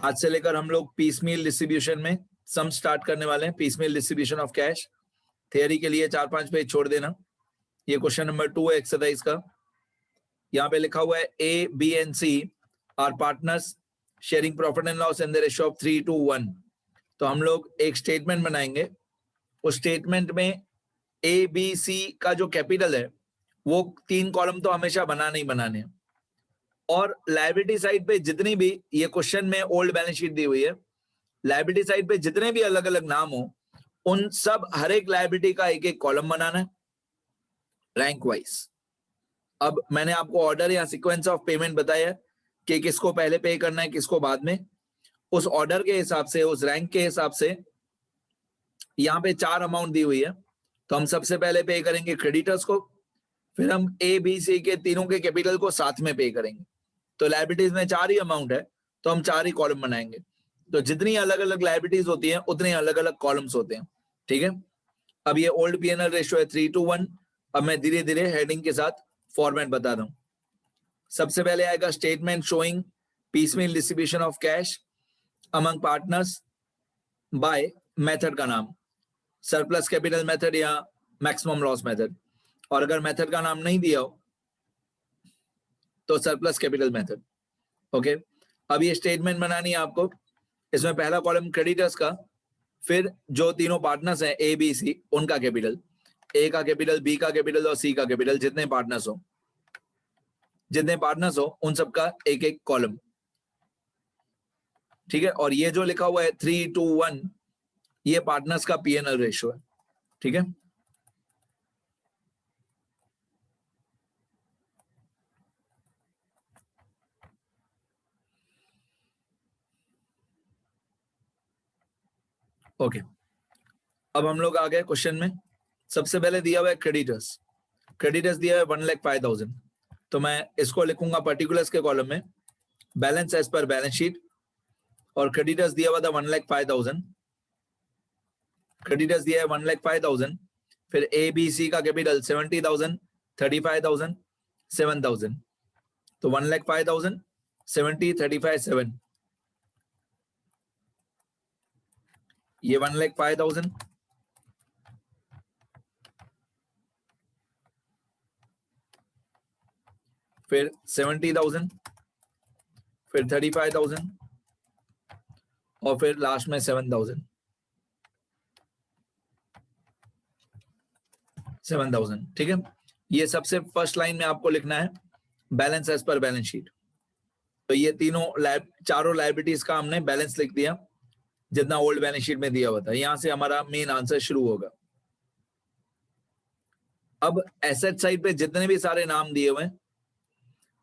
आज से लेकर हम लोग पीसमील डिस्ट्रीब्यूशन में सम स्टार्ट करने वाले हैं। Piecemeal distribution of cash theory के लिए 4-5 पेज छोड़ देना। ये क्वेश्चन नंबर 2 है एक्सरसाइज का। यहाँ पे लिखा हुआ है A B and C are partners sharing profit and loss in the ratio of 3:1। तो हम लोग एक स्टेटमेंट बनाएंगे। उस स्टेटमेंट में ए बी सी का जो कैपिटल है वो 3 कॉलम तो हमेशा बनाने ही बनाने हैं, और लायबिलिटी साइड पे जितनी भी, ये क्वेश्चन में ओल्ड बैलेंस शीट दी हुई है, लायबिलिटी साइड पे जितने भी अलग अलग नाम हो उन सब हर एक लायबिलिटी का एक एक कॉलम बनाना है रैंक वाइज। अब मैंने आपको ऑर्डर या सीक्वेंस ऑफ पेमेंट बताया कि किसको पहले पे करना है किसको बाद में। उस ऑर्डर के हिसाब से, उस रैंक के हिसाब से यहाँ पे 4 अमाउंट दी हुई है। तो हम सबसे पहले पे करेंगे क्रेडिटर्स को, फिर हम ए बी सी के तीनों के कैपिटल को साथ में पे करेंगे। तो लायबिलिटीज में 4 ही अमाउंट है तो हम 4 ही कॉलम बनाएंगे। तो जितनी अलग अलग लायबिलिटीज होती हैं उतने अलग अलग कॉलम्स होते हैं, ठीक है। अब ये ओल्ड पीएनएल रेशियो है 3:1। अब मैं धीरे धीरे हेडिंग के साथ फॉर्मेट बता दूं। सबसे पहले आएगा statement showing piecemeal distribution of cash among partners by method का नाम, सरप्लस कैपिटल मेथड या मैक्सिमम लॉस मेथड, और अगर मेथड का नाम नहीं दिया हो तो सरप्लस कैपिटल मेथड। ओके, अब ये स्टेटमेंट बनानी है आपको। इसमें पहला कॉलम क्रेडिटर्स का, फिर जो तीनों पार्टनर्स हैं ए बी सी उनका कैपिटल, ए का कैपिटल, बी का कैपिटल और सी का कैपिटल, जितने पार्टनर्स हो उन सबका एक एक कॉलम, ठीक है। और ये जो लिखा हुआ है 3:1 ये पार्टनर्स का पीएनएल रेशियो है, ठीक है। ओके, अब हम लोग आ गए क्वेश्चन में। सबसे पहले दिया हुआ है क्रेडिटर्स दिया है 1,05,000। तो मैं इसको लिखूंगा पर्टिकुलर्स के कॉलम में balance as per balance sheet, और क्रेडिटर्स दिया हुआ था 1,05,000। क्रेडिटर्स दिया है 1,05,000, फिर ए बी सी का कैपिटल 70,000, 35,000, 7,000। तो 1,05,000, 70, 35, 7, ये 1,05,000, फिर 70,000, फिर 35,000 और फिर लास्ट में 7,000। 7,000, ठीक है। ये सबसे फर्स्ट लाइन में आपको लिखना है balance as per balance sheet. तो ये चारों लायबिलिटीज का हमने बैलेंस लिख दिया जितना ओल्ड बैलेंस शीट में दिया हुआ था। यहां से हमारा मेन आंसर शुरू होगा। अब एसेट साइड पे जितने भी सारे नाम दिए हुए हैं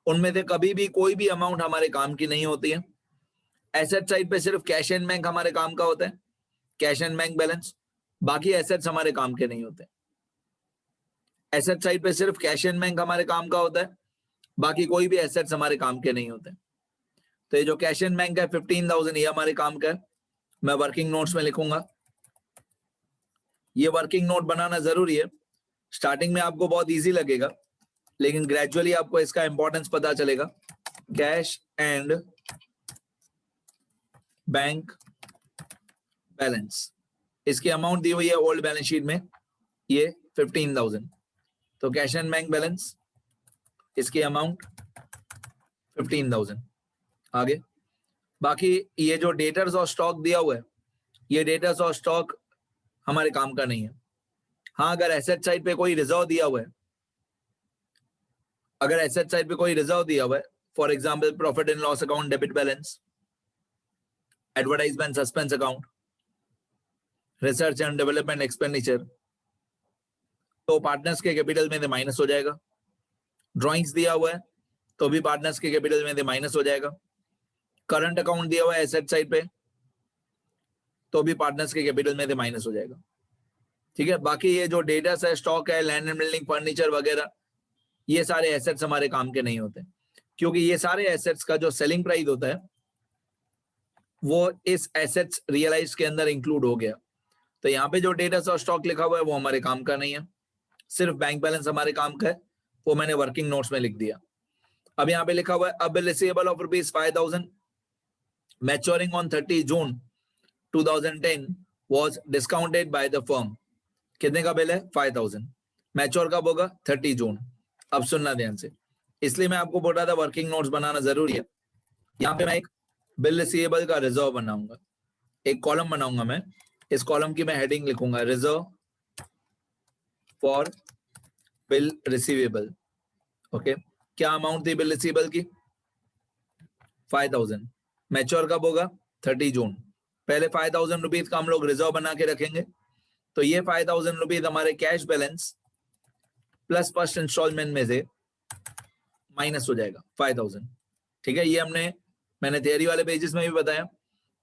उनमें से कभी भी कोई भी अमाउंट हमारे काम की नहीं होती है। एसेट साइड पे सिर्फ कैश एंड बैंक हमारे काम का होता है, कैश एंड बैंक बैलेंस। बाकी एसेट्स हमारे काम के नहीं होते। एसेट साइड पे सिर्फ कैश एंड बैंक हमारे काम का होता है, बाकी कोई भी एसेट्स हमारे काम के नहीं होते। तो ये जो कैश एंड बैंक है 15,000 ये हमारे काम का है। मैं वर्किंग नोट्स में लिखूंगा। ये वर्किंग नोट बनाना जरूरी है। स्टार्टिंग में आपको बहुत इजी लगेगा लेकिन ग्रेजुअली आपको इसका इंपॉर्टेंस पता चलेगा। कैश एंड बैंक बैलेंस, इसकी अमाउंट दी हुई है ओल्ड बैलेंस शीट में, ये 15,000। तो कैश एंड बैंक बैलेंस, इसकी अमाउंट 15,000। आगे बाकी ये जो डेटर्स और स्टॉक दिया हुआ है, ये डेटर्स और स्टॉक हमारे काम का नहीं है। हाँ, अगर एसेट साइड पे कोई रिजर्व दिया हुआ है, for example profit and loss account, debit balance, advertisement suspense account, research and development expenditure, तो पार्टनर्स के कैपिटल में से माइनस हो जाएगा। ड्राइंग्स दिया हुआ है तो भी पार्टनर्स के कैपिटल में से माइनस हो जाएगा। करंट अकाउंट दिया हुआ है एसेट साइड पे तो भी पार्टनर्स के कैपिटल में से माइनस हो जाएगा, ठीक है। बाकी ये जो डेटा है, स्टॉक है, लैंड एंड बिल्डिंग, फर्नीचर वगैरह, ये सारे एसेट्स हमारे काम के नहीं होते, क्योंकि ये सारे एसेट्स का जो सेलिंग प्राइस होता है वो इस एसेट्स रियलाइज के अंदर इंक्लूड हो गया। तो यहाँ पे जो डेटा और स्टॉक लिखा हुआ है वो हमारे काम का नहीं है। सिर्फ बैंक बैलेंस हमारे काम का है, वो मैंने वर्किंग नोट्स में लिख दिया। अब यहाँ पे लिखा हुआ है अब receivable of ₹5,000, maturing on 30 June 2010 was discounted by the firm. कितने का बिल है? 5000. मैच्योर कब होगा? 30 जून. अब सुनना ध्यान से, इसलिए मैं आपको बोल रहा था वर्किंग नोट्स बनाना जरूरी है. यहाँ पे मैं एक बिल रिसीवेबल का रिजर्व बनाऊंगा, एक कॉलम बनाऊंगा. मैं इस कॉलम की मैं हेडिंग लिखूंगा reserve for bill receivable. Okay, क्या अमाउंट थी बिल रिसीवेबल की? 5000. मैच्योर कब होगा? 30 जून. पहले 5000 रुपीज का हम लोग रिजर्व बना के रखेंगे. तो ये 5000 रुपीज हमारे cash balance plus first instalment में से माइनस हो जाएगा 5000. ठीक है, ये मैंने थियरी वाले पेजेस में भी बताया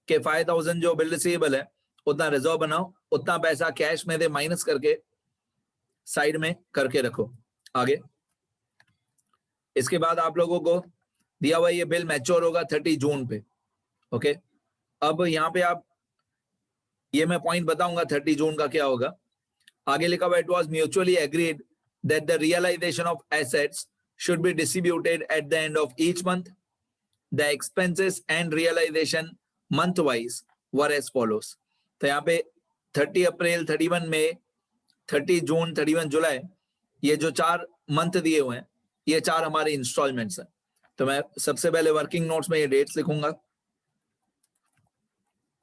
कि 5000 जो बिल रिसीवेबल है उतना रिजर्व बनाओ, उतना पैसा कैश में से माइनस करके साइड में करके रखो. आगे इसके बाद आप लोगों को दिया हुआ ये बिल मैच्योर होगा 30 जून पे. ओके, अब यहाँ पे आप ये मैं पॉइंट बताऊंगा 30 जून का क्या होगा. आगे लिखा हुआ it was mutually agreed that the realisation of assets should be distributed at the end of each month. The expenses and realisation month wise were as follows. तो यहाँ पे 30 अप्रैल, 31 मई, 30 जून, 31 जुलाई, ये जो 4 मंथ दिए हुए हैं ये 4 हमारे इंस्टॉलमेंट्स हैं. तो मैं सबसे पहले वर्किंग नोट्स में ये डेट्स लिखूंगा.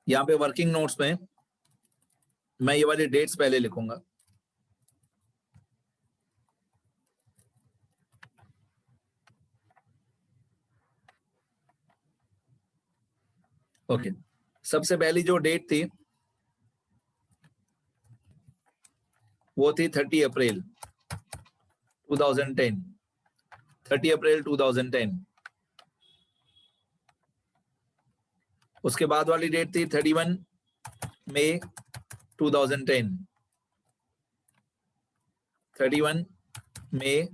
यहाँ पे वर्किंग नोट्स में मैं ये वाली डेट्स पहले लिखूंगा. ओके, सबसे पहली जो डेट थी वो थी 30 अप्रैल 2010. 30 अप्रैल 2010. उसके बाद वाली डेट थी 31 मई 2010. 31 मई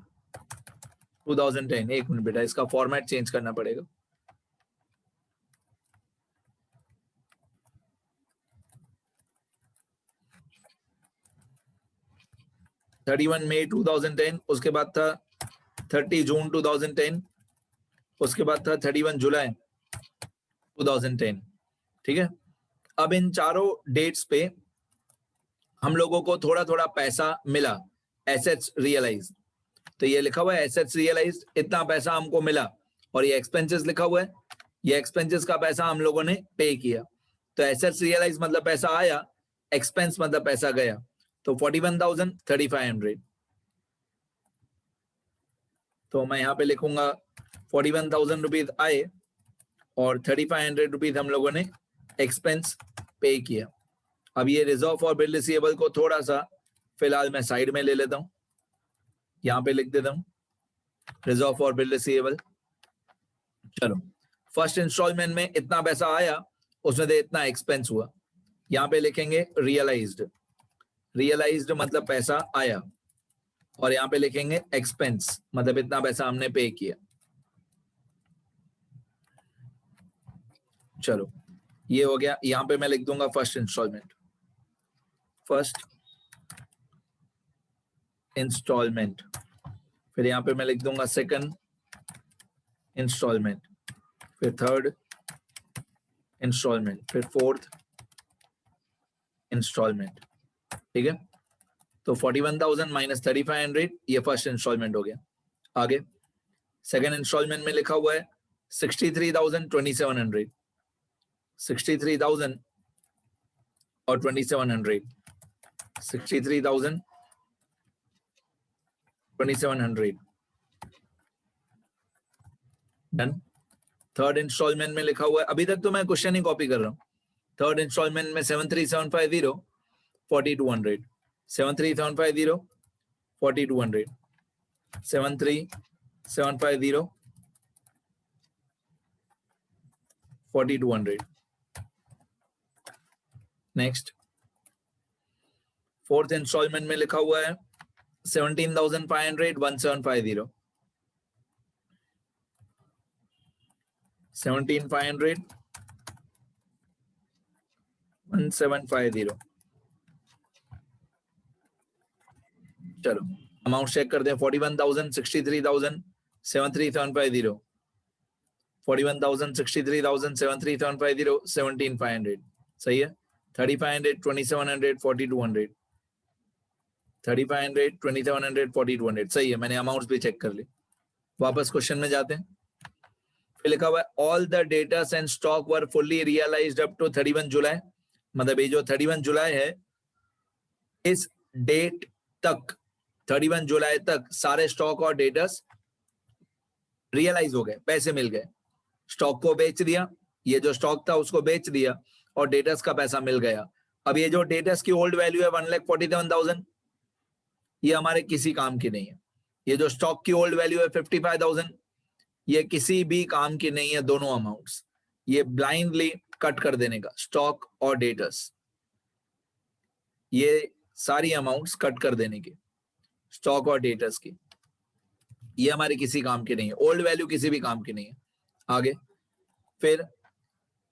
2010. एक मिनट बेटा, इसका फॉर्मेट चेंज करना पड़ेगा. मई 2010. उसके बाद था 30 जून 2010. उसके बाद था 31 जुलाई 2010. ठीक है, अब इन चारों डेट्स पे हम लोगों को थोड़ा थोड़ा पैसा मिला, एसेट्स रियलाइज. तो ये लिखा हुआ है एसेट्स रियलाइज, इतना पैसा हमको मिला. और ये एक्सपेंसेस लिखा हुआ है, ये एक्सपेंसेस का पैसा हम लोगों ने पे किया. तो एसेट्स रियलाइज मतलब पैसा आया, एक्सपेंस मतलब पैसा गया. तो 41,000, 3,500. तो मैं यहाँ पे लिखूंगा 41,000 रुपीज आए और 3,500 रुपीज हम लोगों ने एक्सपेंस पे किया. अब ये रिजर्व फॉर बिल रिसीवेबल को थोड़ा सा फिलहाल मैं साइड में ले लेता हूं. यहाँ पे लिख देता हूं रिजर्व फॉर बिल रिसीवेबल. चलो, फर्स्ट इंस्टॉलमेंट में इतना पैसा आया, उसमें से इतना एक्सपेंस हुआ. यहाँ पे लिखेंगे रियलाइज्ड. रियलाइज्ड मतलब पैसा आया. और यहाँ पे लिखेंगे एक्सपेंस मतलब इतना पैसा हमने पे किया. चलो, ये हो गया. यहाँ पे मैं लिख दूंगा फर्स्ट इंस्टॉलमेंट. First instalment. फिर यहाँ पे मैं लिख दूंगा सेकंड इंस्टॉलमेंट, फिर थर्ड इंस्टॉलमेंट, फिर फोर्थ इंस्टॉलमेंट. ठीक है, तो 41,000 माइनस 3,500 ये फर्स्ट इंस्टॉलमेंट हो गया. आगे सेकंड इंस्टॉलमेंट में लिखा हुआ है 63,000, 2,700. 63,000 और 2,700. 63,000, 2,700. डन. थर्ड इंस्टॉलमेंट में लिखा हुआ है, अभी तक तो मैं क्वेश्चन ही कॉपी कर रहा हूँ. थर्ड इंस्टॉलमेंट में 73,750, 4,200. 73,750, 4,200. 73,750, 4,200. नेक्स्ट फोर्थ इंस्टॉलमेंट में लिखा हुआ है 17,500, 1,750. 17,500, 1,750. चलो अमाउंट चेक करते हैं. 41,000, 63,000, 73,750. 41,000, 63,000, 73,750, 17,500. सही है. 3,500, 2,700, 4,200. 3,500, 2,700, 4,200. सही है. मैंने अमाउंट्स भी चेक कर ली. वापस क्वेश्चन में जाते हैं. फिर लिखा हुआ है all the debtors and stock were fully realised up to 31 July. मतलब ये जो 31 जुलाई है, इस डेट तक 31 जुलाई तक सारे स्टॉक और डेटर्स रियलाइज हो गए, पैसे मिल गए. स्टॉक को बेच दिया, ये जो स्टॉक था उसको बेच दिया और डेटर्स का पैसा मिल गया. अब ये जो डेटर्स की ओल्ड वैल्यू है 1,47,000, ये हमारे किसी काम की नहीं है. ये जो स्टॉक की ओल्ड वैल्यू है 55,000, ये किसी भी काम की नहीं है. दोनों अमाउंट्स ये ब्लाइंडली कट कर देने का. स्टॉक और डेटर्स, ये सारी अमाउंट्स कट कर देने की, स्टॉक और डेटर्स की. ये हमारे किसी काम की नहीं है. ओल्ड वैल्यू किसी भी काम की नहीं है. आगे फिर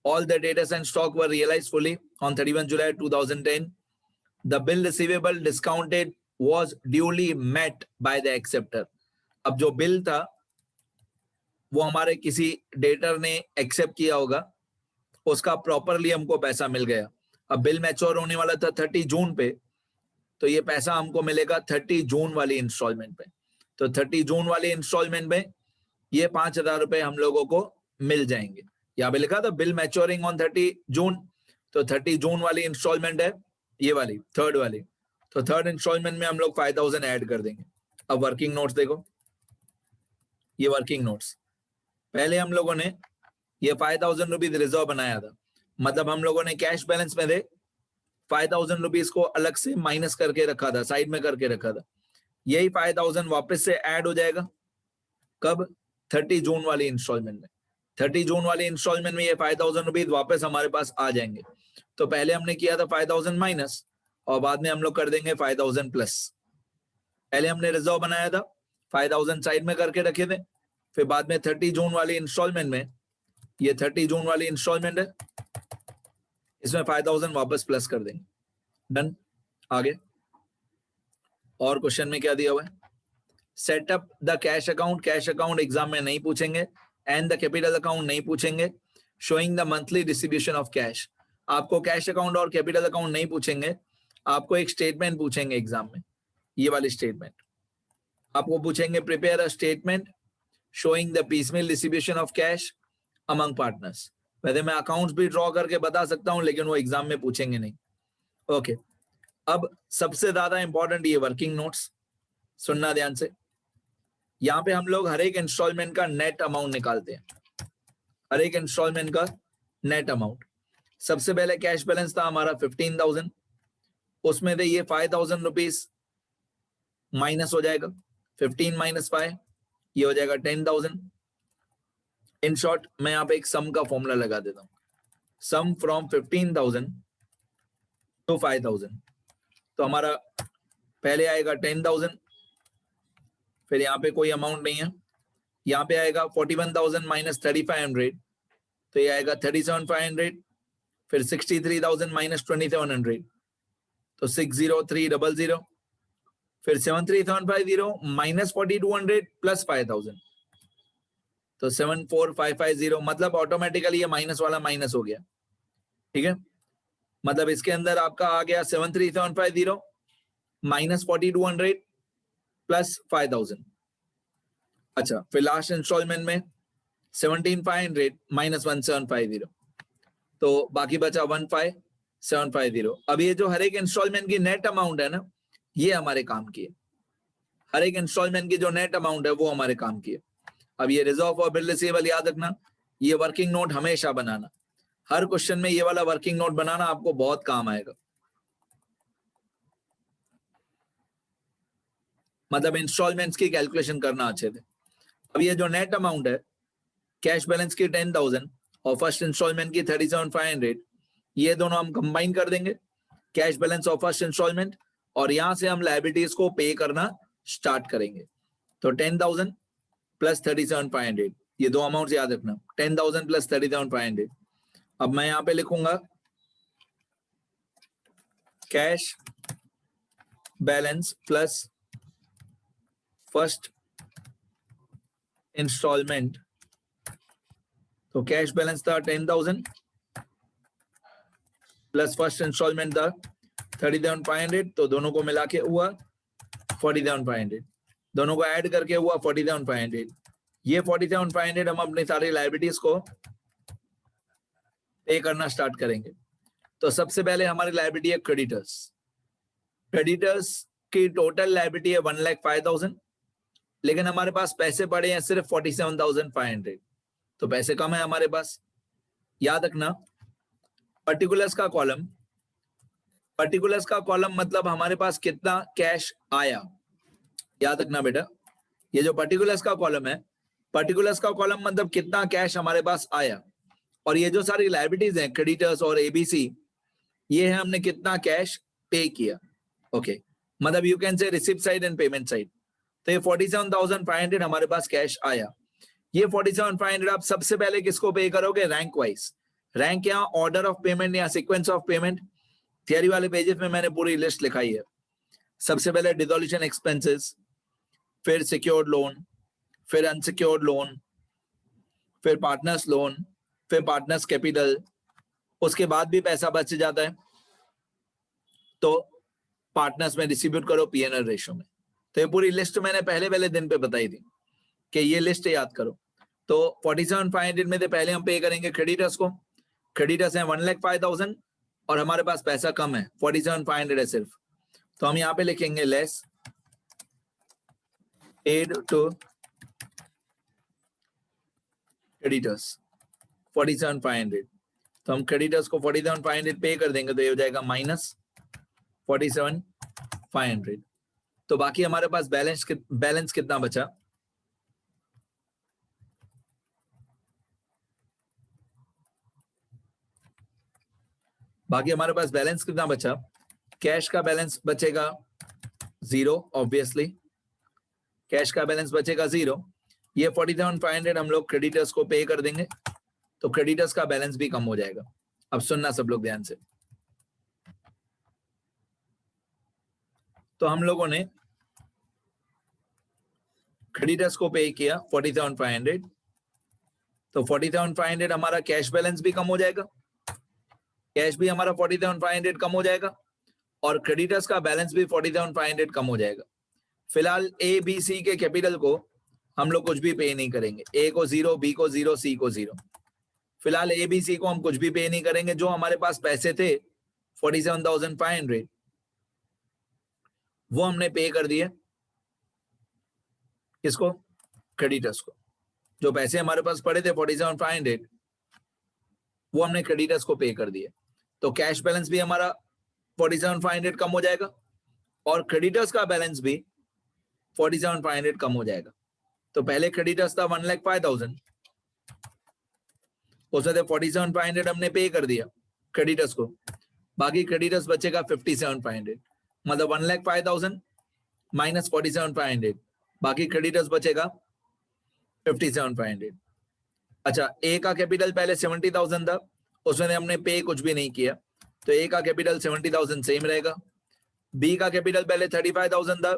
all the debtors and stock were realized fully on 31 July 2010. The bill receivable discounted was duly met by the acceptor. अब जो बिल था वो हमारे किसी डेटर ने एक्सेप्ट किया होगा, उसका प्रॉपरली हमको पैसा मिल गया. अब बिल मैच्योर होने वाला था 30 जून पे, तो ये पैसा हमको मिलेगा 30 जून वाली इंस्टॉलमेंट पे. तो 30 जून वाली इंस्टॉलमेंट में ये 5,000 रुपए हम लोगों को मिल जाएंगे. यहाँ पे लिखा था बिल मैच्योरिंग ऑन 30 जून, तो 30 जून वाली इंस्टॉलमेंट है ये वाली, थर्ड वाली. तो थर्ड इंस्टॉलमेंट में हम लोग 5,000 ऐड कर देंगे. अब वर्किंग नोट्स देखो, ये वर्किंग नोट्स. पहले हम लोगों ने ये 5,000 रुपीज रिजर्व बनाया था. मतलब हम लोगों ने कैश बैलेंस में दे 5,000 रुपीज को अलग से माइनस करके रखा था, साइड में करके रखा था. यही 5,000 वापस से ऐड हो जाएगा. कब? 30 जून वाली इंस्टॉलमेंट में. 30 जून वाली इंस्टॉलमेंट में ये 5,000 रुपीज वापस हमारे पास आ जाएंगे. तो पहले हमने किया था 5,000 माइनस और बाद में हम लोग कर देंगे 5,000 प्लस. पहले हमने रिजर्व बनाया था, 5,000 साइड में करके रखे थे. फिर बाद में 30 जून वाली इंस्टॉलमेंट में, ये 30 जून वाली इंस्टॉलमेंट है, इसमें 5,000 वापस प्लस कर देंगे. डन. आगे और क्वेश्चन में क्या दिया हुआ है? Setup the cash account. Cash account exam में नहीं पूछेंगे. एंड द कैपिटल अकाउंट नहीं पूछेंगे. Showing the monthly distribution of cash. आपको कैश अकाउंट और कैपिटल अकाउंट नहीं पूछेंगे, आपको एक स्टेटमेंट पूछेंगे एग्जाम में. ये वाली स्टेटमेंट आपको पूछेंगे. Prepare a statement showing the piecemeal distribution of cash among partners. वैसे मैं अकाउंट्स भी ड्रॉ करके बता सकता हूं, लेकिन वो एग्जाम में पूछेंगे नहीं. ओके. अब सबसे ज्यादा इंपॉर्टेंट ये वर्किंग नोट्स, सुनना ध्यान से. यहाँ पे हम लोग हर एक इंस्टॉलमेंट का नेट अमाउंट निकालते हैं. हर एक इंस्टॉलमेंट का नेट अमाउंट. सबसे पहले कैश बैलेंस था हमारा 15,000, उसमें से ये 5,000 रुपीज माइनस हो जाएगा. 15 माइनस 5, ये हो जाएगा 10,000. इन शॉर्ट मैं यहाँ पे एक सम का फॉर्मूला लगा देता हूं. सम फ्रॉम 15,000 टू 5,000. तो हमारा पहले आएगा 10,000, फिर यहाँ पे कोई अमाउंट नहीं है. यहाँ पे आएगा 41,000 माइनस 3,500, तो ये आएगा 37,500. फिर 63,000 माइनस 2,700, तो 60300. फिर 73,750 माइनस 4,200 प्लस 5,000, तो 74,550. मतलब ऑटोमेटिकली ये माइनस वाला माइनस हो गया. ठीक है. मतलब इसके अंदर आपका आ गया 73,750 माइनस 4,200 प्लस 5,000. अच्छा, फिर लास्ट इंस्टॉलमेंट में 17,500 माइनस 1,750, तो बाकी बचा 15,750. अब ये जो हर एक इंस्टॉलमेंट की नेट अमाउंट है ना, ये हमारे काम की है. हर एक इंस्टॉलमेंट की जो नेट अमाउंट है वो हमारे काम की है. अब ये रिजर्व और बिल रिसीवेबल याद रखना. ये वर्किंग नोट हमेशा बनाना. हर क्वेश्चन में ये वाला वर्किंग नोट बनाना आपको बहुत काम आएगा. मतलब इंस्टॉलमेंट्स की कैलकुलेशन करना अच्छे से. अब ये जो नेट अमाउंट है, कैश बैलेंस की 10,000 और फर्स्ट इंस्टॉलमेंट की 37,500, ये दोनों हम कंबाइन कर देंगे. कैश बैलेंस और फर्स्ट इंस्टॉलमेंट, और यहां से हम लायबिलिटीज को पे करना स्टार्ट करेंगे. तो 10,000 प्लस 37,500, ये दो अमाउंट याद रखना. 10,000 प्लस 37,500. अब मैं यहां पे लिखूंगा cash balance plus first instalment तो कैश बैलेंस था 10,000 प्लस फर्स्ट इंस्टॉलमेंट था 37,500, तो दोनों को मिला के हुआ 47,500, दोनों को ऐड करके हुआ 47,500। ये 47,500 हम अपनी सारी लाइबिलिटीज को पे करना स्टार्ट करेंगे। तो सबसे पहले हमारी लाइबिलिटी है क्रेडिटर्स। क्रेडिटर्स की टोटल लाइबिलिटी है 1,05,000, लेकिन हमारे पास पैसे पड़े हैं सिर्फ 47,500, तो पैसे कम है हमारे पास। याद रखना पर्टिकुलर्स का कॉलम मतलब हमारे पास कितना कैश आया। याद रखना बेटा, ये जो पर्टिकुलर्स का कॉलम है, पर्टिकुलर्स का कॉलम मतलब कितना कैश हमारे पास आया, और ये जो सारी लाइबिलिटीज हैं क्रेडिटर्स और एबीसी, ये है हमने कितना कैश पे किया। ओके, मतलब you can say receipt side and payment side. तो ये 47,500 हमारे पास कैश आया। ये 47,500 आप सबसे पहले किसको पे करोगे? Rank wise. रैंक या ऑर्डर ऑफ पेमेंट या सीक्वेंस ऑफ पेमेंट, थियरी वाले पेजेस में मैंने पूरी लिस्ट लिखाई है। सबसे पहले डिसोल्यूशन एक्सपेंसेस, फिर सिक्योर्ड लोन, फिर अनसिक्योर्ड लोन, फिर पार्टनर्स लोन, फिर पार्टनर्स कैपिटल। उसके बाद भी पैसा बच जाता है तो पार्टनर्स में डिस्ट्रीब्यूट करो पीएनएल रेशियो में। तो ये पूरी लिस्ट मैंने पहले दिन पे बताई थी कि ये लिस्ट याद करो। तो 47,500 में से पहले हम पे करेंगे क्रेडिटर्स को। क्रेडिटर्स हैं 1,05,000 और हमारे पास पैसा कम है, 47,500 है सिर्फ। तो हम यहाँ पे लिखेंगे लेस पेड टू क्रेडिटर्स 47,500। तो हम क्रेडिटर्स को 47,500 पे कर देंगे, तो ये हो जाएगा माइनस 47,500। तो बाकी हमारे पास बैलेंस कितना बचा? बाकी हमारे पास बैलेंस कितना बचा? कैश का बैलेंस बचेगा 0, ऑब्वियसली कैश का बैलेंस बचेगा 0। ये 47,500 हम लोग क्रेडिटर्स को पे कर देंगे, तो क्रेडिटर्स का बैलेंस भी कम हो जाएगा। अब सुनना सब लोग ध्यान से। तो हम लोगों ने क्रेडिटर्स को पे किया 47,500, तो 47,500 हमारा कैश बैलेंस भी कम हो जाएगा, कैश भी हमारा 47,500 कम हो जाएगा, और क्रेडिटर्स का बैलेंस भी 47,500 कम हो जाएगा। फिलहाल ए बी सी के कैपिटल को हम लोग कुछ भी पे नहीं करेंगे। ए को 0, बी को 0, सी को 0। फिलहाल ए बी सी को हम कुछ भी पे नहीं करेंगे। जो हमारे पास पैसे थे 47,500 वो हमने पे कर दिए किसको? क्रेडिटर्स को। जो पैसे हमारे पास पड़े थे 47,500 वो हमने क्रेडिटर्स को पे कर दिए। तो कैश बैलेंस भी हमारा 47,500 कम हो जाएगा और क्रेडिटर्स का बैलेंस भी 47,500 कम हो जाएगा। तो पहले क्रेडिटर्स था 1,05,000, उसमें से 47,500 हमने पे कर दिया क्रेडिटर्स को, बाकी क्रेडिटर्स बचेगा 57,500। मतलब 1,05,000 माइनस 47,500, बाकी क्रेडिटर्स बचेगा 57,500। अच्छा, ए का कैपिटल पहले 70,000 था, उसमें हमने पे कुछ भी नहीं किया, तो ए का कैपिटल 70,000 सेम रहेगा। बी का कैपिटल पहले 35,000 था,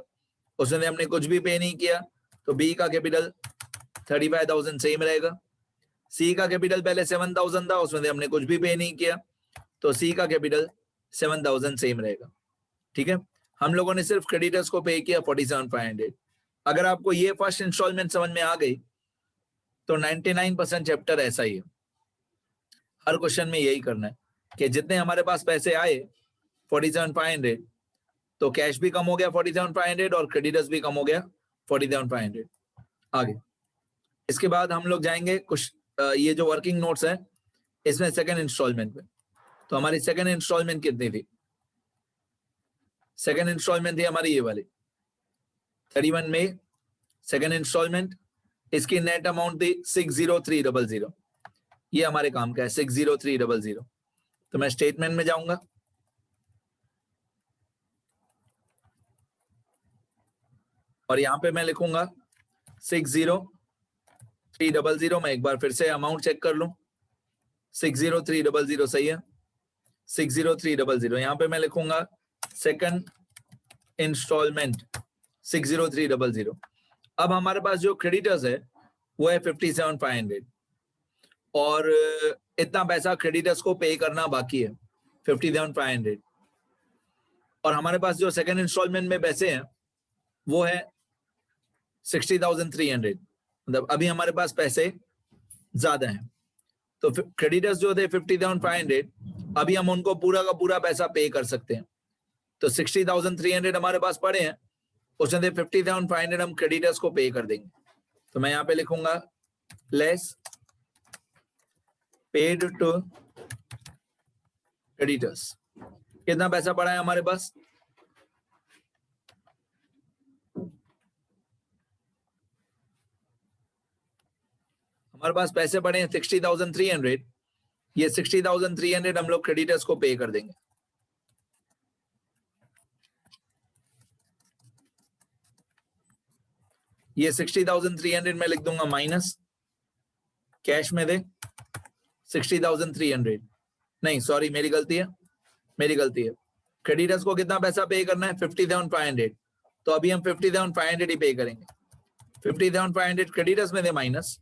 उसमें हमने कुछ भी पे नहीं किया, तो बी का कैपिटल 35,000 सेम रहेगा। सी का कैपिटल पहले 7,000 था, उसमें हमने कुछ भी पे नहीं किया, तो सी का कैपिटल 7,000 सेम रहेगा। ठीक है, हम लोगों ने सिर्फ क्रेडिटर्स को पे किया 47,500। अगर आपको ये फर्स्ट इंस्टॉलमेंट समझ में आ गई तो 99% चैप्टर ऐसा ही है। हर क्वेश्चन में यही करना है कि जितने हमारे पास पैसे आए 47,500, तो कैश भी कम हो गया 47,500 और क्रेडिटर्स भी कम हो गया 47,500। आगे इसके बाद हम लोग जाएंगे कुछ ये जो वर्किंग नोट्स है इसमें सेकंड इंस्टॉलमेंट में। तो हमारी सेकंड इंस्टॉलमेंट कितनी थी? सेकंड इंस्टॉलमेंट थी हमारी ये वाली 31 मई सेकंड इंस्टॉलमेंट। इसकी नेट अमाउंट थी 60300। ये हमारे काम का है 60300। तो मैं स्टेटमेंट में जाऊंगा, और यहां पे मैं लिखूंगा 60300। मैं एक बार फिर से अमाउंट चेक कर लूं, 60300 सही है, 60300। यहां पे मैं लिखूंगा सेकंड इंस्टॉलमेंट 60300। अब हमारे पास जो क्रेडिटर्स है वो है 57,500, और इतना पैसा क्रेडिटर्स को पे करना बाकी है 50,500, और हमारे पास जो सेकंड इंस्टॉलमेंट में पैसे हैं वो है 60,300, मतलब अभी हमारे पास पैसे ज्यादा हैं। तो क्रेडिटर्स जो थे 50,500, अभी हम उनको पूरा का पूरा पैसा पे कर सकते हैं। तो 60,300 हमारे पास पड़े हैं, उसमें से 50,500 हम क्रेडिटर्स को पे कर देंगे। तो मैं यहाँ पे लिखूंगा लेस पेड टू क्रेडिटर्स। कितना पैसा पड़ा है हमारे पास? हमारे पास पैसे पड़े हैं 60,300। ये 60,300 हम लोग क्रेडिटर्स को पे कर देंगे। ये 60,300 में लिख दूंगा माइनस कैश में दे 60,300, नहीं सॉरी मेरी गलती है। क्रेडिटर्स को कितना पैसा पे करना है? 50,500। तो अभी हम 50,500 ही पे करेंगे। 50,500 क्रेडिटर्स में दे माइनस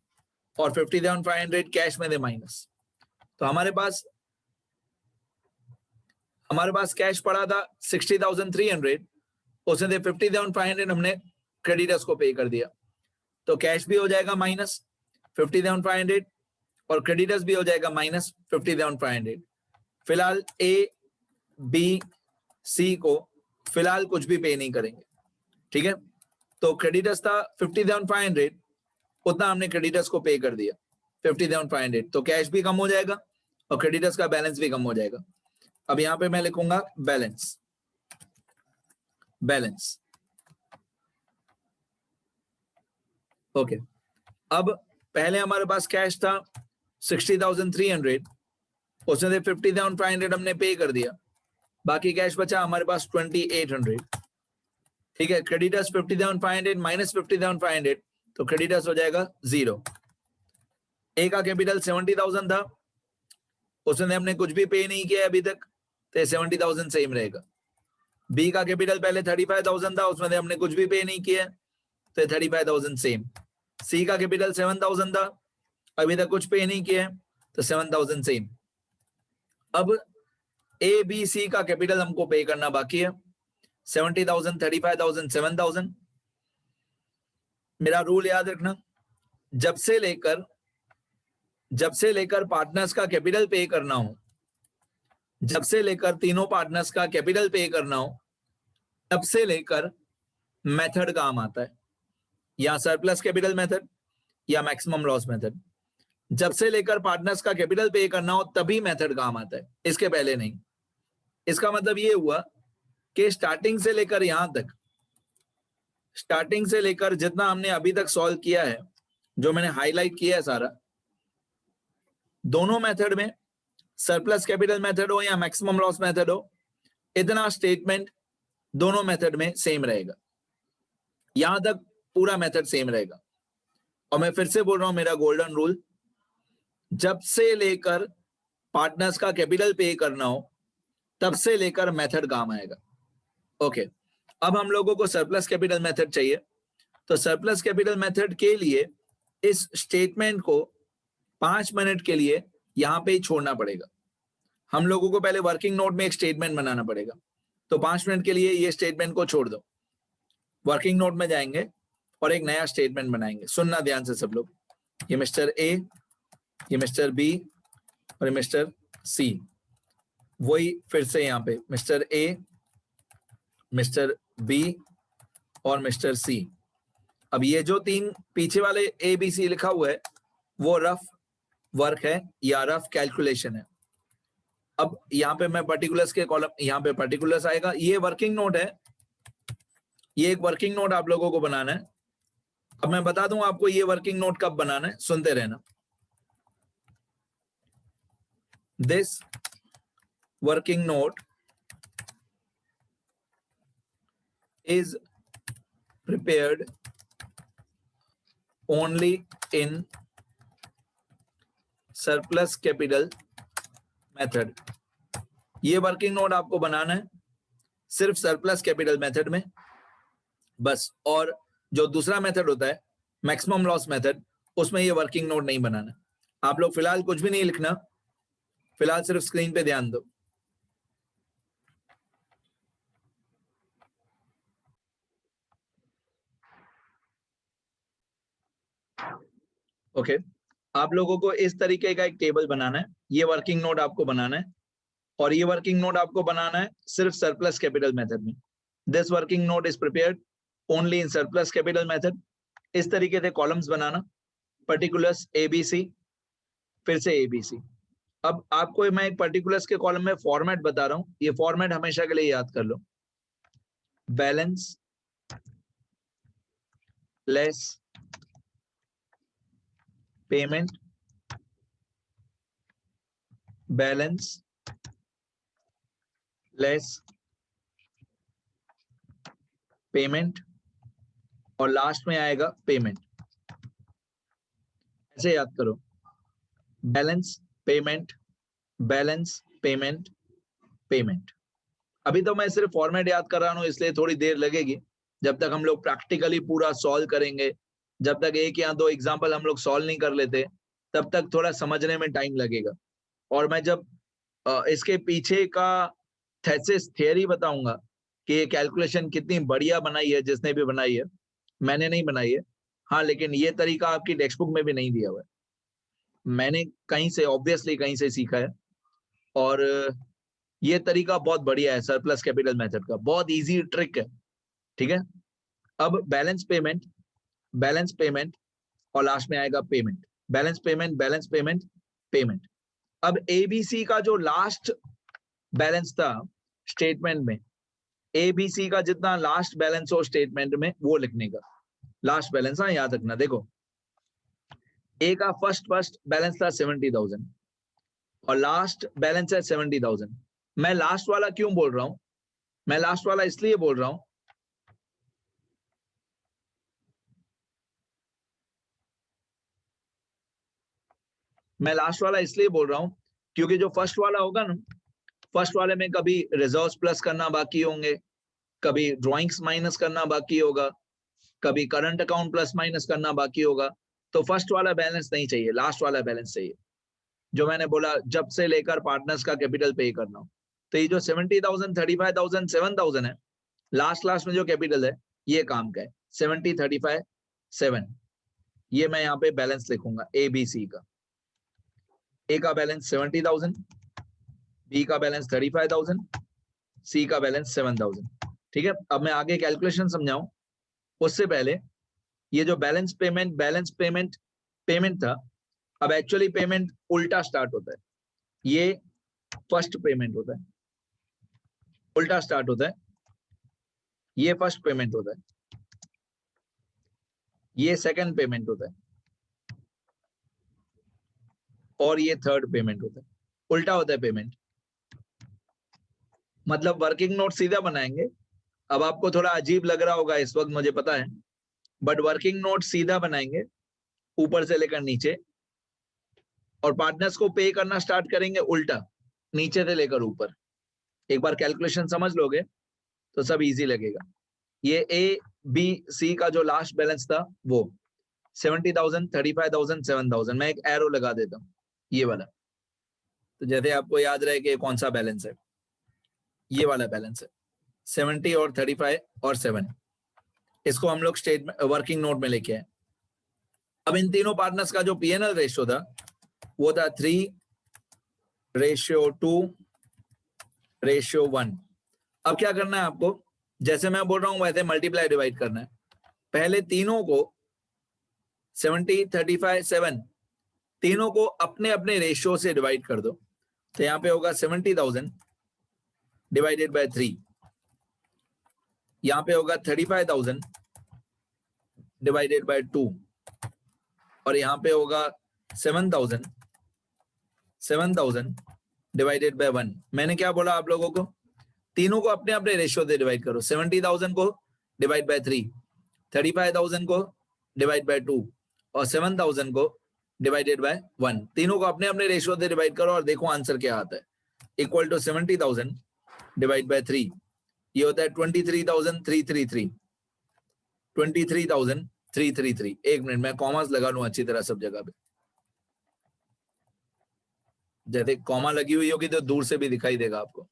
और 50,500 कैश में दे माइनस। तो हमारे पास कैश पड़ा था 60,300, उसमें से 50,500 हमने क्रेडिटर्स को पे कर दिया। तो कैश भी हो जाएगा माइनस 50,500 और क्रेडिटर्स भी हो जाएगा माइनस 50,500। फिलहाल ए बी सी को फिलहाल कुछ भी पे नहीं करेंगे, ठीक है। तो क्रेडिटर्स था 50,500, उतना हमने क्रेडिटर्स को पे कर दिया 50,500। तो कैश भी कम हो जाएगा और क्रेडिटर्स का बैलेंस भी कम हो जाएगा। अब यहां पे मैं लिखूंगा बैलेंस। ओके, अब पहले हमारे पास कैश था 60,300, उसमें से 50,500 हमने पे कर दिया, बाकी कैश बचा हमारे पास 2,800, ठीक है। क्रेडिटर्स 50,500 माइनस 50,500, तो क्रेडिटर्स हो जाएगा 0। ए का कैपिटल 70,000 था, उसमें हमने कुछ भी पे नहीं किया अभी तक, तो 70,000 सेम रहेगा। बी का कैपिटल पहले 35,000 था, उसमें हमने कुछ भी पे नहीं किया, तो 35,000 सेम। सी का कैपिटल 7,000 था, अभी तक कुछ पे नहीं किया, तो 7,000 सेम। अब ए बी सी का कैपिटल हमको पे करना बाकी है 70,000, 35,000, 7,000। मेरा रूल याद रखना, जब से लेकर पार्टनर्स का कैपिटल पे करना हो, जब से लेकर तीनों पार्टनर्स का कैपिटल पे करना हो, तब से लेकर मेथड काम आता है, या सरप्लस कैपिटल मेथड या मैक्सिमम लॉस मेथड। जब से लेकर पार्टनर्स का कैपिटल पे करना हो तभी मेथड काम आता है, इसके पहले नहीं। इसका मतलब ये हुआ कि स्टार्टिंग से लेकर यहां तक, स्टार्टिंग से लेकर जितना हमने अभी तक सॉल्व किया है, जो मैंने हाईलाइट किया है सारा, दोनों मेथड में, सरप्लस कैपिटल मेथड हो या मैक्सिमम लॉस मेथड हो, इतना स्टेटमेंट दोनों मेथड में सेम रहेगा। यहां तक पूरा मेथड सेम रहेगा। और मैं फिर से बोल रहा हूं, मेरा गोल्डन रूल, जब से लेकर पार्टनर्स का कैपिटल पे करना हो तब से लेकर मेथड काम आएगा। ओके, अब हम लोगों को सरप्लस कैपिटल मेथड चाहिए। तो सरप्लस कैपिटल मेथड के लिए इस स्टेटमेंट को 5 मिनट के लिए यहां पे ही छोड़ना पड़ेगा। हम लोगों को पहले वर्किंग नोट में एक स्टेटमेंट बनाना पड़ेगा। तो 5 मिनट के लिए ये स्टेटमेंट को छोड़ दो, वर्किंग नोट में जाएंगे और एक नया स्टेटमेंट बनाएंगे। सुनना ध्यान से सब लोग, ये मिस्टर ए, ये मिस्टर बी और ये मिस्टर सी। वही फिर से यहाँ पे मिस्टर ए, मिस्टर बी और मिस्टर सी। अब ये जो तीन पीछे वाले ए बी सी लिखा हुआ है वो रफ वर्क है या रफ कैलकुलेशन है। अब यहाँ पे मैं पर्टिकुलर्स के कॉलम, यहाँ पे पर्टिकुलर्स आएगा। ये वर्किंग नोट है, ये एक वर्किंग नोट आप लोगों को बनाना है। अब मैं बता दूं आपको ये वर्किंग नोट कब बनाना है, सुनते रहना। This working note is prepared only in surplus capital method। ये वर्किंग नोट आपको बनाना है सिर्फ सरप्लस कैपिटल मेथड में बस। और जो दूसरा मेथड होता है मैक्सिमम लॉस मेथड, उसमें ये वर्किंग नोट नहीं बनाना। आप लोग फिलहाल कुछ भी नहीं लिखना, फिलहाल सिर्फ स्क्रीन पे ध्यान दो। ओके, आप लोगों को इस तरीके का एक टेबल बनाना है, ये वर्किंग नोट आपको बनाना है, और ये वर्किंग नोट आपको बनाना है सिर्फ सरप्लस कैपिटल मेथड में। This working note is prepared only in surplus capital method. इस तरीके से कॉलम्स बनाना, पर्टिकुलर्स एबीसी, फिर से एबीसी। अब आपको मैं एक पर्टिकुलर्स के कॉलम में फॉर्मेट बता रहा हूं, ये फॉर्मेट हमेशा के लिए याद कर लो। Balance less payment, balance less payment, और लास्ट में आएगा पेमेंट। ऐसे याद करो, balance payment, balance payment, payment. अभी तो मैं सिर्फ फॉर्मेट याद कर रहा हूं, इसलिए थोड़ी देर लगेगी। जब तक हम लोग प्रैक्टिकली पूरा सॉल्व करेंगे, जब तक एक या दो एग्जांपल हम लोग सॉल्व नहीं कर लेते, तब तक थोड़ा समझने में टाइम लगेगा। और मैं जब इसके पीछे का थेसिस थियरी बताऊंगा कि ये कैलकुलेशन कितनी बढ़िया बनाई है, जिसने भी बनाई है, मैंने नहीं बनाई है, हाँ, लेकिन ये तरीका आपकी टेक्स्ट बुक में भी नहीं दिया हुआ है, मैंने कहीं से ऑब्वियसली कहीं से सीखा है। और ये तरीका बहुत बढ़िया है सरप्लस कैपिटल मेथड का, बहुत इजी ट्रिक है, ठीक है। अब बैलेंस पेमेंट, बैलेंस पेमेंट, और लास्ट में आएगा payment, balance payment, balance payment, payment. अब एबीसी का जो लास्ट बैलेंस था स्टेटमेंट में, एबीसी का जितना लास्ट बैलेंस हो स्टेटमेंट में, वो लिखने का लास्ट बैलेंस, हाँ याद रखना। देखो, ए का फर्स्ट बैलेंस था 70,000 और लास्ट बैलेंस है 70,000। मैं लास्ट वाला क्यों बोल रहा हूं? मैं लास्ट वाला इसलिए बोल रहा हूं, मैं लास्ट वाला इसलिए बोल रहा हूं क्योंकि जो फर्स्ट वाला होगा ना, फर्स्ट वाले में कभी रिजर्व्स प्लस करना बाकी होंगे, कभी ड्रॉइंग्स माइनस करना बाकी होगा, कभी करंट अकाउंट प्लस माइनस करना बाकी होगा। तो फर्स्ट वाला बैलेंस नहीं चाहिए, लास्ट वाला बैलेंस चाहिए, जो मैंने बोला जब से लेकर पार्टनर्स का कैपिटल पे करना हो। तो ये जो 70,000, 35,000, 7,000 है, लास्ट में जो कैपिटल है, ये काम का है। 70, 35, 7, ये मैं यहाँ पे बैलेंस लिखूंगा ए बी सी का। ए का बैलेंस 70,000, बी का बैलेंस 35,000, सी का बैलेंस 7,000, ठीक है। अब मैं आगे कैलकुलेशन समझाऊं उससे पहले, ये जो बैलेंस पेमेंट पेमेंट था, अब एक्चुअली पेमेंट उल्टा स्टार्ट होता है, ये फर्स्ट पेमेंट होता है, उल्टा स्टार्ट होता है, ये फर्स्ट पेमेंट होता है, ये सेकंड पेमेंट होता है, और ये थर्ड पेमेंट होता है। उल्टा होता है पेमेंट, मतलब वर्किंग नोट सीधा बनाएंगे। अब आपको थोड़ा अजीब लग रहा होगा इस वक्त, मुझे पता है, बट वर्किंग नोट सीधा बनाएंगे ऊपर से लेकर नीचे, और पार्टनर्स को पे करना स्टार्ट करेंगे उल्टा, नीचे से लेकर ऊपर। एक बार कैलकुलेशन समझ लोगे तो सब इजी लगेगा। ये ए बी सी का जो लास्ट बैलेंस था वो 70,000, 35,000, 7,000, मैं एक एरो लगा देता हूँ, ये वाला, तो जैसे आपको याद रहे कि कौन सा बैलेंस है, ये वाला बैलेंस है 70 और 35 और 7, इसको हम लोग स्टेटमेंट वर्किंग नोट में लेके आए। अब इन तीनों पार्टनर्स का जो पीएनएल रेशियो था वो था 3:2:1। अब क्या करना है आपको, जैसे मैं बोल रहा हूं वैसे मल्टीप्लाई डिवाइड करना है। पहले तीनों को 70, 35, 7 तीनों को अपने अपने रेशियो से डिवाइड कर दो। तो यहाँ पे होगा 70,000 डिवाइडेड बाय 3, यहाँ पे होगा 35,000 डिवाइडेड बाय 2, और यहाँ पे होगा 7,000 डिवाइडेड बाय 1। मैंने क्या बोला आप लोगों को, तीनों को अपने अपने रेशियो से डिवाइड करो। 70,000 को डिवाइड बाय 3, 35,000 को डिवाइड बाय 2, और 7,000 को डिवाइडेड बाय 1। तीनों को अपने अपने रेशियो से डिवाइड करो और देखो आंसर क्या आता है। इक्वल टू 70,000 डिवाइड बाय 3, ये होता है 23,333, 23,333। एक मिनट, मैं कॉमास लगा लूं अच्छी तरह सब जगह पे। जैसे कॉमा लगी हुई होगी तो दूर से भी दिखाई देगा आपको।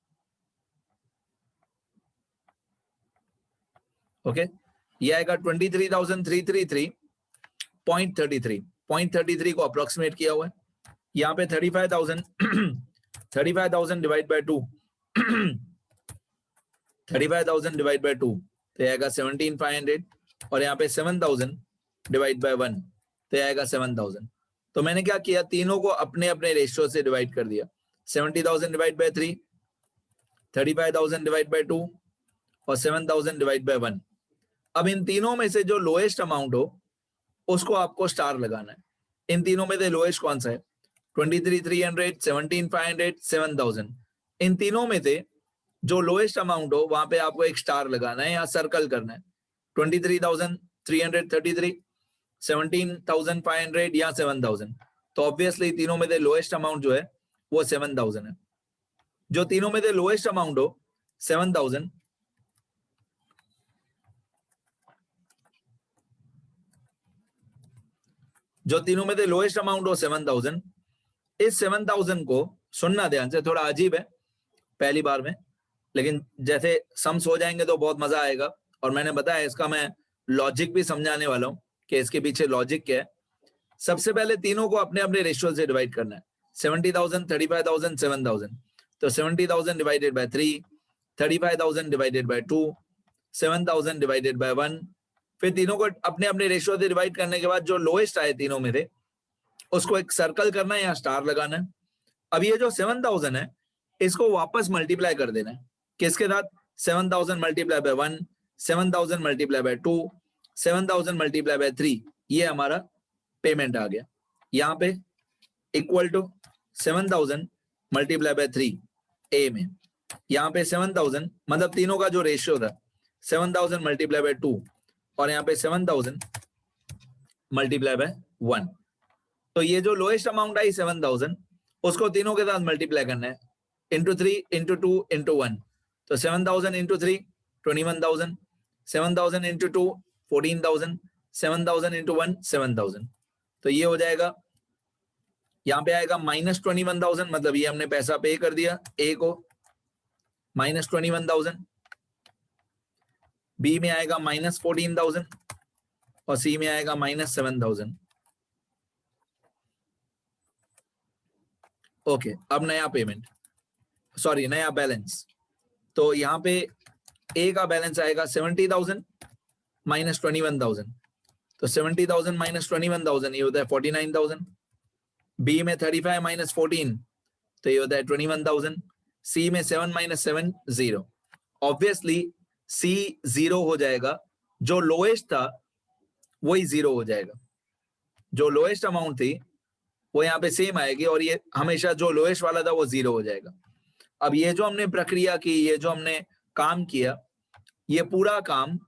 ओके, ये आएगा 23,333.33। 0.33 को अप्रोक्सीमेट किया हुआ है। यहाँ पे 35,000 35,000 डिवाइड बाय 2 35,000 डिवाइड बाय 2 तो आएगा 17,500 और यहाँ पे 7,000 डिवाइड बाय 1 तो आएगा 7,000। तो मैंने क्या किया, तीनों को अपने अपने रेशियो से डिवाइड कर दिया। 70,000 डिवाइड बाय 3, 35,000 डिवाइड बाय 2 और 7,000 डिवाइड बाय 1। अब इन तीनों में से जो लोएस्ट अमाउंट हो उसको आपको स्टार लगाना है। इन तीनों में से लोएस्ट कौन सा है? 23,300, 17,500, 7,000। इन तीनों में से जो लोएस्ट अमाउंट हो वहां पे आपको एक स्टार लगाना है या सर्कल करना है। 23,333, 17,500 या 7,000। तो ऑब्वियसली तीनों में से लोएस्ट अमाउंट जो है वो 7,000 है। जो तीनों में से लोएस्ट अमाउंट हो 7,000, जो तीनों में से लोएस्ट अमाउंट हो 7,000, इस 7,000 को सुनना ध्यान से, थोड़ा अजीब है पहली बार में, लेकिन जैसे सम्स हो जाएंगे तो बहुत मजा आएगा। और मैंने बताया इसका मैं लॉजिक भी समझाने वाला हूँ कि इसके पीछे लॉजिक क्या है। सबसे पहले तीनों को अपने अपने रेशियो से डिवाइड करना है। 70,000, 35,000, 7,000। तो 70,000 divided by 3, 35,000 divided by 2, 7,000 divided by 1। फिर तीनों को अपने अपने रेशियो से डिवाइड करने के बाद जो लोएस्ट आए तीनों में से उसको एक सर्कल करना है या स्टार लगाना है। अब ये जो 7,000 है इसको वापस मल्टीप्लाई कर देना है। किसके साथ? 7,000 multiply by 1, 7,000 multiply by 2, 7,000 multiply by 3। ये हमारा पेमेंट आ गया। यहाँ पे इक्वल टू 7,000 मल्टीप्लाई बाय 3 ए में, यहाँ पे 7,000 मतलब तीनों का जो रेशियो था 7,000 मल्टीप्लाई बाय 2 और यहाँ पे 7,000 मल्टीप्लाई बाय 1। तो ये जो लोएस्ट अमाउंट आई 7,000 उसको तीनों के साथ मल्टीप्लाई करना है, इंटू 3, इंटू 2, इंटू 1। तो 7,000 इंटू 3 21,000, 7,000 इंटू 2 14,000, 7,000 इंटू 1 7,000। तो ये हो जाएगा, यहाँ पे आएगा -21,000, मतलब ये हमने पैसा पे कर दिया ए को, -21,000। बी में आएगा -14,000 और सी में आएगा -7,000। ओके, अब नया पेमेंट, सॉरी नया बैलेंस। तो यहाँ पे ए का बैलेंस आएगा 70,000 -21,000। तो 70,000 -21,000 ये होता है 49,000। बी में 35 -14 तो ये होता है 21,000। सी में 7 -7 0। ऑब्वियसली सी 0 हो जाएगा, जो लोएस्ट था वही 0 हो जाएगा। जो लोएस्ट अमाउंट थी वो यहाँ पे सेम आएगी और ये हमेशा जो लोएस्ट वाला था वो 0 हो जाएगा। अब ये जो हमने प्रक्रिया की, ये जो हमने काम किया, ये पूरा काम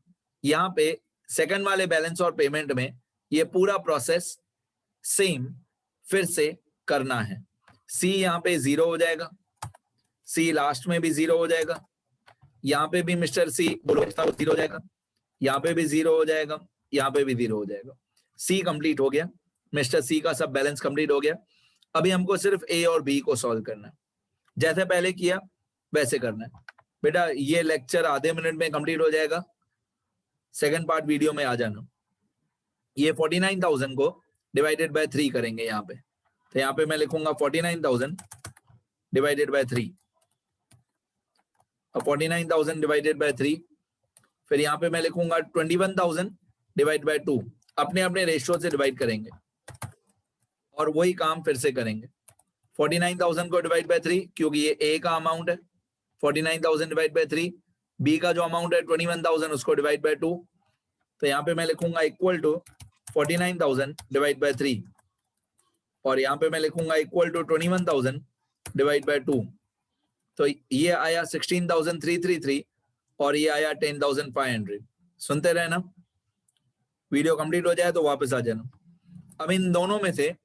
यहाँ पे सेकंड वाले बैलेंस और पेमेंट में ये पूरा प्रोसेस सेम फिर से करना है। सी यहाँ पे 0 हो जाएगा, सी लास्ट में भी 0 हो जाएगा, यहाँ पे भी मिस्टर सी 0 हो जाएगा, यहाँ पे भी 0 हो जाएगा, यहाँ पे भी 0 हो जाएगा। सी कंप्लीट हो गया, मिस्टर सी का सब बैलेंस कंप्लीट हो गया। अभी हमको सिर्फ ए और बी को सॉल्व करना है, जैसे पहले किया वैसे करना है। बेटा ये लेक्चर आधे मिनट में कंप्लीट हो जाएगा, सेकंड पार्ट वीडियो में आ जाना। ये 49,000 को डिवाइडेड बाय 3 करेंगे यहाँ पे। तो यहाँ पे मैं लिखूंगा 49,000 डिवाइडेड बाय 3 और 49,000 डिवाइडेड बाय 3। फिर यहाँ पे मैं लिखूंगा 21,000 डिवाइड बाय 2। अपने अपने रेशियो से डिवाइड करेंगे और वही काम फिर से करेंगे। 49,000 को डिवाइड बाय 3 क्योंकि ये ए का अमाउंट है, 49,000 डिवाइड बाय 3। बी का जो अमाउंट है 21,000 उसको डिवाइड बाय 2। तो यहाँ पे मैं लिखूंगा इक्वल टू 49,000 डिवाइड बाय 3 और यहाँ पे मैं लिखूंगा इक्वल टू 21,000 डिवाइड बाय 2। तो ये आया 16,333 और ये आया 10,500। सुनते रहना, वीडियो कंप्लीट हो जाए तो वापस आ जाना। अब इन दोनों में से